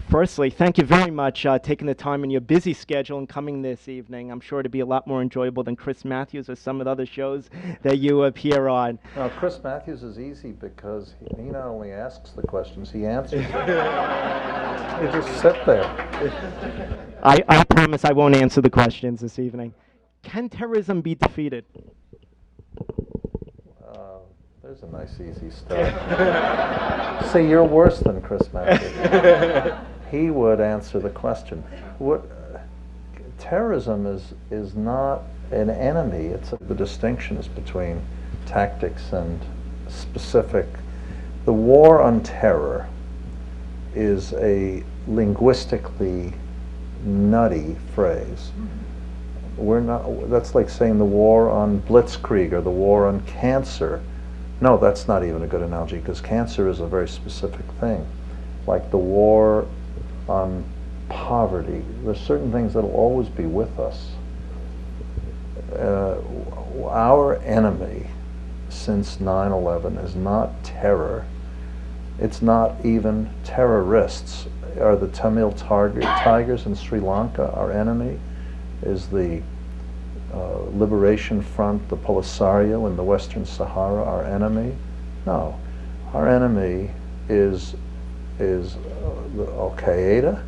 Firstly, thank you very much taking the time in your busy schedule and coming this evening. I'm sure it'll be a lot more enjoyable than Chris Matthews or some of the other shows that you appear on. Now, Chris Matthews is easy because he not only asks the questions, he answers them. You just sit there. I promise I won't answer the questions this evening. Can terrorism be defeated? There's a nice easy start. See, you're worse than Chris Matthews. He would answer the question. Terrorism is not an enemy. The distinction is between tactics and specific. The war on terror is a linguistically nutty phrase. That's like saying the war on blitzkrieg or the war on cancer. No, that's not even a good analogy, because cancer is a very specific thing. Like the war on poverty. There's certain things that will always be with us. Our enemy since 9/11 is not terror. It's not even terrorists. Are the Tamil Tigers in Sri Lanka our enemy? Is the Liberation Front, the Polisario in the Western Sahara, our enemy? No. Our enemy is Al-Qaeda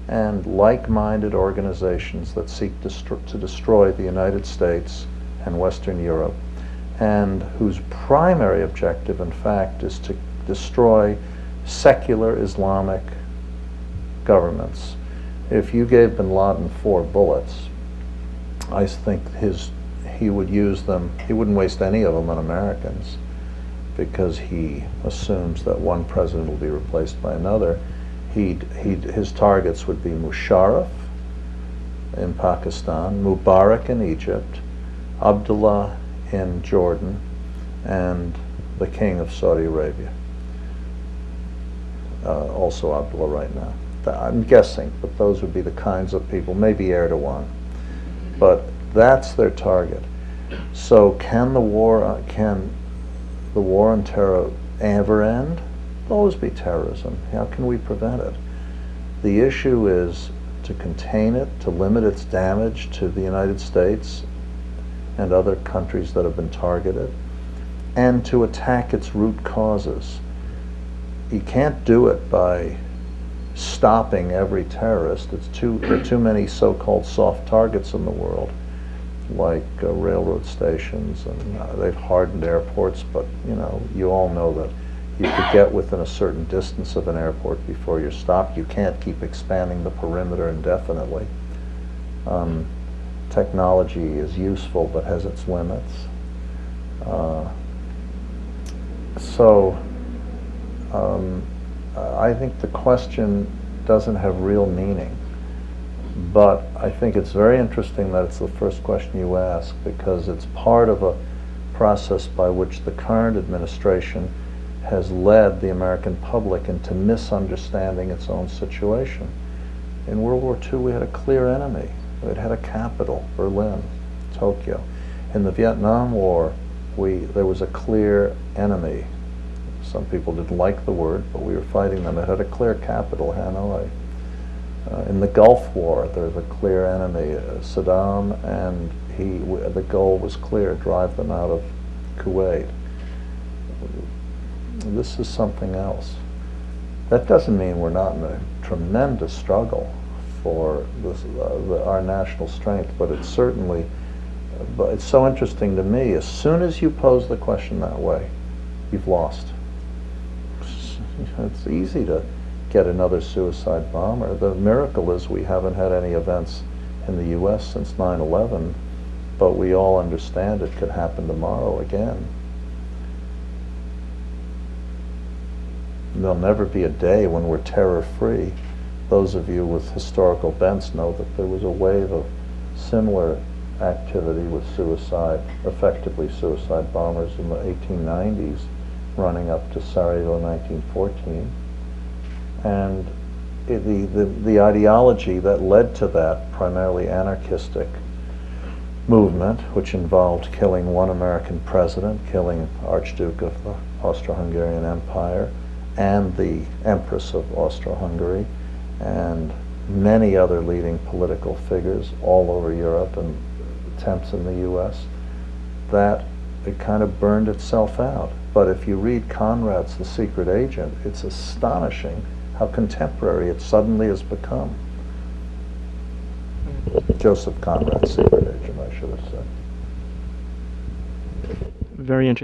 and like-minded organizations that seek to destroy the United States and Western Europe, and whose primary objective, in fact, is to destroy secular Islamic governments. If you gave bin Laden 4 bullets, I think he would use them, he wouldn't waste any of them on Americans, because he assumes that one president will be replaced by another. His targets would be Musharraf in Pakistan, Mubarak in Egypt, Abdullah in Jordan, and the King of Saudi Arabia. Also Abdullah right now. I'm guessing, but those would be the kinds of people, maybe Erdogan. But that's their target. So can the war on terror ever end? There'll always be terrorism. How can we prevent it? The issue is to contain it, to limit its damage to the United States and other countries that have been targeted, and to attack its root causes. You can't do it by stopping every terrorist. There are too many so-called soft targets in the world, like railroad stations, and they've hardened airports, but you all know that you could get within a certain distance of an airport before you're stopped. You can't keep expanding the perimeter indefinitely. Technology is useful but has its limits. I think the question doesn't have real meaning, but I think it's very interesting that it's the first question you ask, because it's part of a process by which the current administration has led the American public into misunderstanding its own situation. In World War II, we had a clear enemy. It had a capital, Berlin, Tokyo. In the Vietnam War, there was a clear enemy. Some people didn't like the word, but we were fighting them. It had a clear capital, Hanoi. In the Gulf War, there was a clear enemy, Saddam, and the goal was clear: drive them out of Kuwait. This is something else. That doesn't mean we're not in a tremendous struggle for our national strength, but it's certainly, but it's so interesting to me, as soon as you pose the question that way, you've lost. It's easy to get another suicide bomber. The miracle is we haven't had any events in the US since 9/11, but we all understand it could happen tomorrow again. There'll never be a day when we're terror-free. Those of you with historical bents know that there was a wave of similar activity with suicide, effectively suicide bombers in the 1890s, running up to Sarajevo in 1914. And the ideology that led to that, primarily anarchistic movement, which involved killing one American president, killing Archduke of the Austro-Hungarian Empire, and the Empress of Austro-Hungary, and many other leading political figures all over Europe and attempts in the U.S., that it kind of burned itself out. But if you read Conrad's The Secret Agent, it's astonishing how contemporary it suddenly has become. Joseph Conrad's Secret Agent, I should have said. Very interesting.